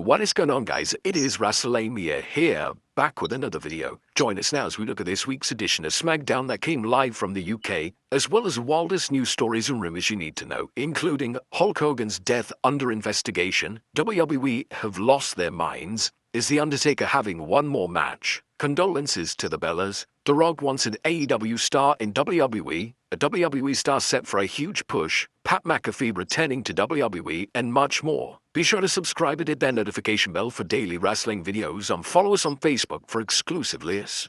What is going on, guys? It is Wrestlelamia here, back with another video. Join us now as we look at this week's edition of SmackDown that came live from the UK, as well as the wildest news stories and rumors you need to know, including Hulk Hogan's death under investigation, WWE have lost their minds, is The Undertaker having one more match, condolences to the Bellas, The Rock wants an AEW star in WWE, a WWE star set for a huge push, Pat McAfee returning to WWE, and much more. Be sure to subscribe and hit that notification bell for daily wrestling videos and follow us on Facebook for exclusive lists.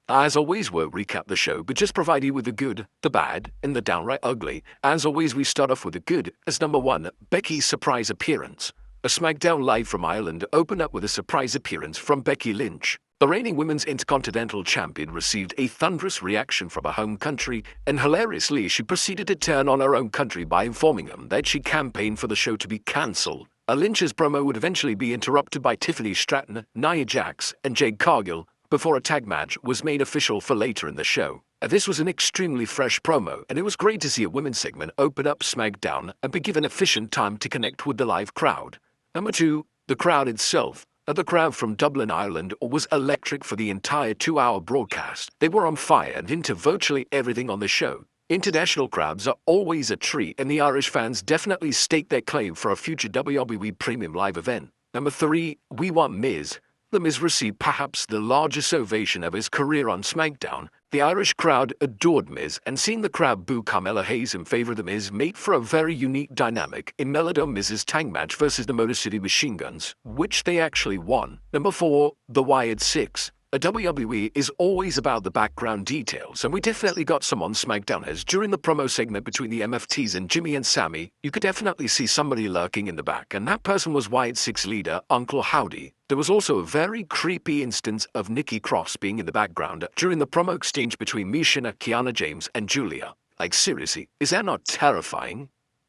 As always, we'll recap the show, but just provide you with the good, the bad, and the downright ugly. As always, we start off with the good, as number 1, Becky's surprise appearance. A SmackDown Live from Ireland opened up with a surprise appearance from Becky Lynch. The reigning Women's Intercontinental Champion received a thunderous reaction from her home country, and hilariously, she proceeded to turn on her own country by informing them that she campaigned for the show to be cancelled. Lynch's promo would eventually be interrupted by Tiffany Stratton, Nia Jax, and Jade Cargill, before a tag match was made official for later in the show. This was an extremely fresh promo, and it was great to see a women's segment open up SmackDown and be given efficient time to connect with the live crowd. Number 2, the crowd itself. The crowd from Dublin, Ireland was electric for the entire 2-hour broadcast. They were on fire and into virtually everything on the show. International crowds are always a treat, and the Irish fans definitely stake their claim for a future WWE Premium Live event. Number 3, we want Miz. The Miz received perhaps the largest ovation of his career on SmackDown. The Irish crowd adored Miz, and seeing the crowd boo Carmella Hayes in favor of the Miz made for a very unique dynamic in Melodome Miz's tag match versus the Motor City Machine Guns, which they actually won. Number 4, the Wired Six. A WWE is always about the background details, and we definitely got some on SmackDown, as during the promo segment between the MFTs and Jimmy and Sammy, you could definitely see somebody lurking in the back, and that person was Wired Six leader Uncle Howdy. There was also a very creepy instance of Nikki Cross being in the background during the promo exchange between Mishina, Kiana James, and Julia. Like, seriously, is that not terrifying?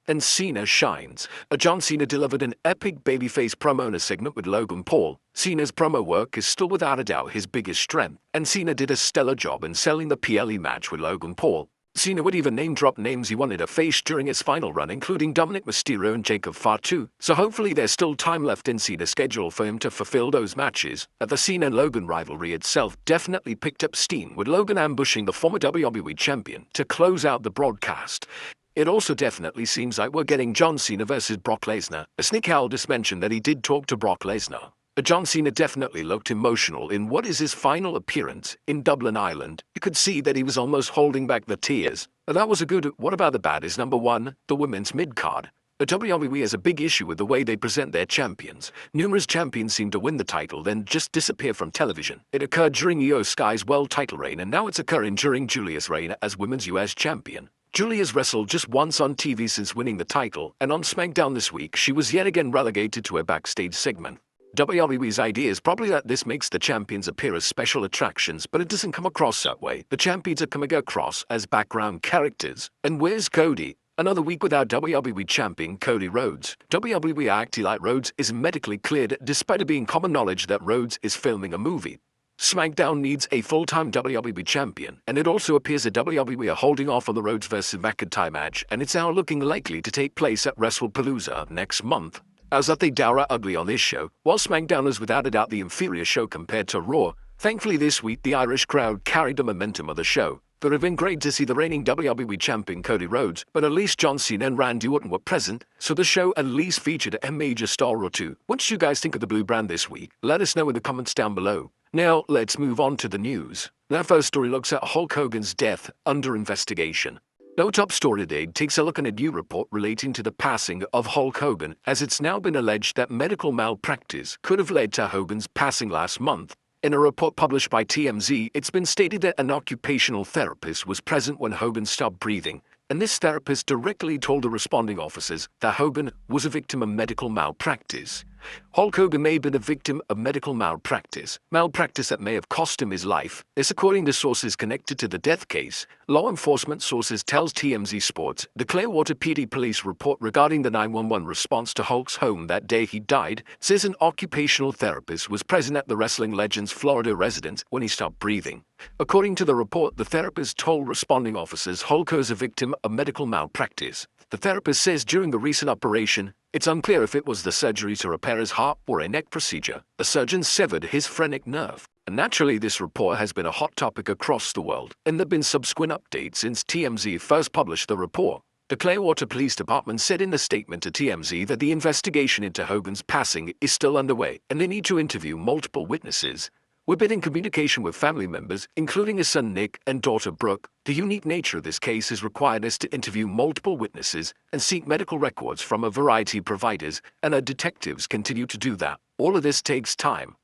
And Cena shines. John Cena delivered an epic babyface promo in a segment with Logan Paul. Cena's promo work is still without a doubt his biggest strength, and Cena did a stellar job in selling the PLE match with Logan Paul. Cena would even name-drop names he wanted to face during his final run, including Dominic Mysterio and Jacob Fatu, so hopefully there's still time left in Cena's schedule for him to fulfill those matches. The Cena and Logan rivalry itself definitely picked up steam, with Logan ambushing the former WWE Champion to close out the broadcast. It also definitely seems like we're getting John Cena versus Brock Lesnar. Nick Aldis mentioned that he did talk to Brock Lesnar. John Cena definitely looked emotional in what is his final appearance in Dublin, Ireland. You could see that he was almost holding back the tears. That was a good. What about the bad is number 1, the women's mid-card. The WWE has a big issue with the way they present their champions. Numerous champions seem to win the title, then just disappear from television. It occurred during Io Sky's world title reign, and now it's occurring during Julia's reign as Women's US Champion. Julia's wrestled just once on TV since winning the title, and on SmackDown this week, she was yet again relegated to a backstage segment. WWE's idea is probably that this makes the champions appear as special attractions, but it doesn't come across that way. The champions are coming across as background characters. And where's Cody? Another week without WWE champion Cody Rhodes. WWE acting like Rhodes is medically cleared, despite it being common knowledge that Rhodes is filming a movie. SmackDown needs a full-time WWE champion, and it also appears that WWE are holding off on the Rhodes vs. McIntyre match, and it's now looking likely to take place at WrestlePalooza next month. As at the Downright Ugly on this show, while SmackDown is without a doubt the inferior show compared to Raw, thankfully this week the Irish crowd carried the momentum of the show. It would have been great to see the reigning WWE champion Cody Rhodes, but at least John Cena and Randy Orton were present, so the show at least featured a major star or two. What did you guys think of the blue brand this week? Let us know in the comments down below. Now, let's move on to the news. Our first story looks at Hulk Hogan's death under investigation. No top story today takes a look at a new report relating to the passing of Hulk Hogan, as it's now been alleged that medical malpractice could have led to Hogan's passing last month. In a report published by TMZ, it's been stated that an occupational therapist was present when Hogan stopped breathing, and this therapist directly told the responding officers that Hogan was a victim of medical malpractice. Hulk Hogan may have been a victim of medical malpractice that may have cost him his life. This according to sources connected to the death case. Law enforcement sources tells TMZ Sports. The Clearwater PD police report regarding the 911 response to Hulk's home that day he died says an occupational therapist was present at the wrestling legend's Florida residence when he stopped breathing. According to the report, the therapist told responding officers Hulk was a victim of medical malpractice. The therapist says during the recent operation, it's unclear if it was the surgery to repair his heart or a neck procedure. The surgeon severed his phrenic nerve. And naturally, this report has been a hot topic across the world, and there have been subsequent updates since TMZ first published the report. The Clearwater Police Department said in a statement to TMZ that the investigation into Hogan's passing is still underway, and they need to interview multiple witnesses. We've been in communication with family members, including his son Nick and daughter Brooke. The unique nature of this case has required us to interview multiple witnesses and seek medical records from a variety of providers, and our detectives continue to do that. All of this takes time.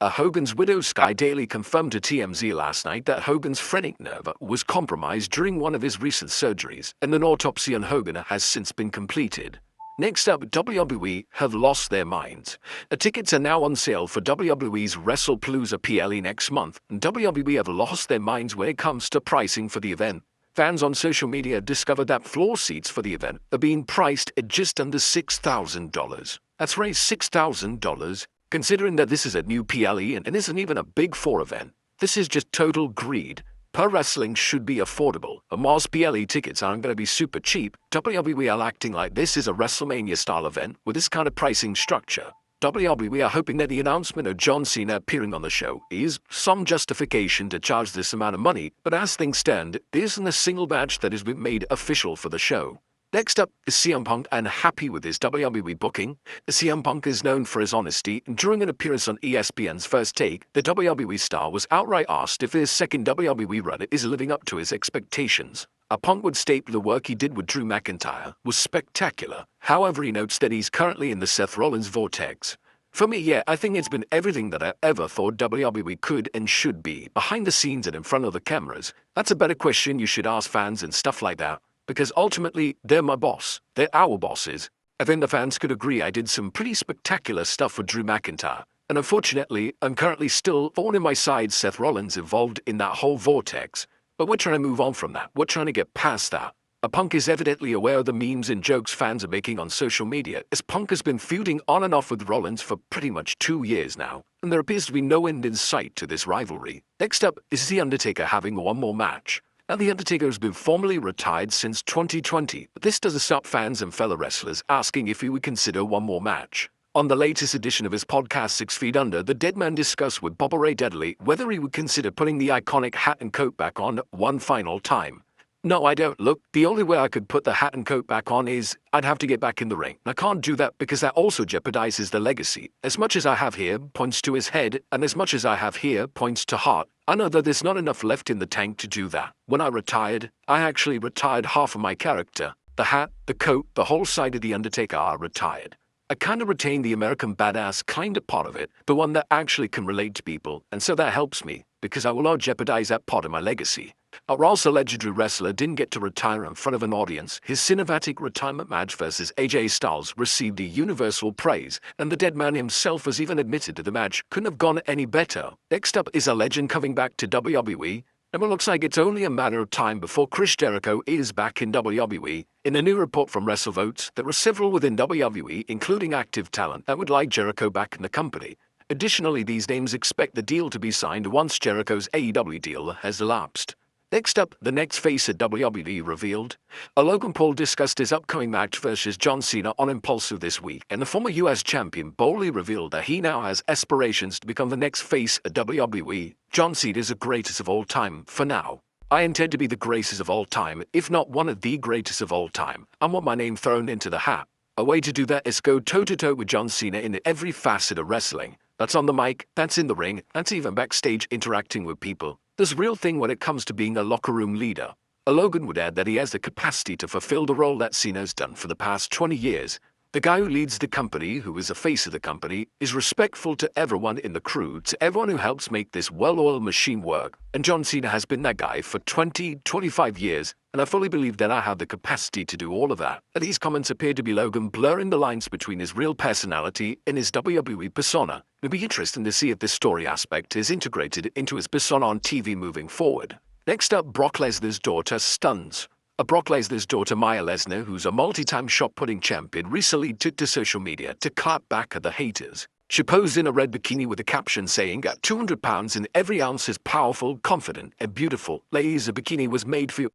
Hogan's widow Sky Daly confirmed to TMZ last night that Hogan's phrenic nerve was compromised during one of his recent surgeries, and an autopsy on Hogan has since been completed. Next up, WWE have lost their minds. The tickets are now on sale for WWE's WrestlePalooza PLE next month, and WWE have lost their minds when it comes to pricing for the event. Fans on social media discovered that floor seats for the event are being priced at just under $6,000. That's right, $6,000. Considering that this is a new PLE and isn't even a Big Four event, this is just total greed. Per wrestling should be affordable. Mars PLE tickets aren't going to be super cheap. WWE are acting like this is a Wrestlemania-style event with this kind of pricing structure. WWE are hoping that the announcement of John Cena appearing on the show is some justification to charge this amount of money, but as things stand, there isn't a single match that has been made official for the show. Next up is CM Punk, and happy with his WWE booking. CM Punk is known for his honesty, and during an appearance on ESPN's First Take, the WWE star was outright asked if his second WWE run is living up to his expectations. Punk would state the work he did with Drew McIntyre was spectacular. However, he notes that he's currently in the Seth Rollins vortex. For me, yeah, I think it's been everything that I ever thought WWE could and should be, behind the scenes and in front of the cameras. That's a better question you should ask fans and stuff like that. Because ultimately, they're my boss. They're our bosses. I think the fans could agree I did some pretty spectacular stuff with Drew McIntyre. And unfortunately, I'm currently still thorn in my side Seth Rollins involved in that whole vortex. But we're trying to move on from that. We're trying to get past that. Punk is evidently aware of the memes and jokes fans are making on social media, as Punk has been feuding on and off with Rollins for pretty much 2 years now. And there appears to be no end in sight to this rivalry. Next up is The Undertaker having one more match. Now, The Undertaker has been formally retired since 2020, but this doesn't stop fans and fellow wrestlers asking if he would consider one more match. On the latest edition of his podcast 6 Feet Under, the Dead Man discussed with Bubba Ray Dudley whether he would consider putting the iconic hat and coat back on one final time. No, I don't. Look, the only way I could put the hat and coat back on is I'd have to get back in the ring. I can't do that because that also jeopardizes the legacy. As much as I have here points to his head, and as much as I have here points to heart. I know that there's not enough left in the tank to do that. When I retired, I actually retired half of my character. The hat, the coat, the whole side of The Undertaker are retired. I kind of retain the American badass kind of part of it, the one that actually can relate to people, and so that helps me, because I will not jeopardize that part of my legacy. Our also legendary wrestler didn't get to retire in front of an audience. His cinematic retirement match versus AJ Styles received a universal praise, and the Dead Man himself has even admitted that the match couldn't have gone any better. Next up is a legend coming back to WWE, and it looks like it's only a matter of time before Chris Jericho is back in WWE. In a new report from WrestleVotes, there are several within WWE, including active talent, that would like Jericho back in the company. Additionally, these names expect the deal to be signed once Jericho's AEW deal has elapsed. Next up, the next face at WWE revealed. Logan Paul discussed his upcoming match versus John Cena on Impulsive this week, and the former US champion boldly revealed that he now has aspirations to become the next face at WWE. John Cena is the greatest of all time, for now. I intend to be the greatest of all time, if not one of the greatest of all time. I want my name thrown into the hat. A way to do that is go toe-to-toe with John Cena in every facet of wrestling. That's on the mic, that's in the ring, that's even backstage interacting with people. There's a real thing when it comes to being a locker room leader. Logan would add that he has the capacity to fulfill the role that Cena's done for the past 20 years. The guy who leads the company, who is the face of the company, is respectful to everyone in the crew, to everyone who helps make this well-oiled machine work. And John Cena has been that guy for 25 years, and I fully believe that I have the capacity to do all of that. And these comments appear to be Logan blurring the lines between his real personality and his WWE persona. It'll be interesting to see if this story aspect is integrated into his persona on TV moving forward. Next up, Brock Lesnar's daughter stuns. Brock Lesnar's daughter Maya Lesnar, who's a multi-time shot-putting champion, recently took to social media to clap back at the haters. She posed in a red bikini with a caption saying, "At 200 pounds and every ounce is powerful, confident, and beautiful. Ladies, the bikini was made for you."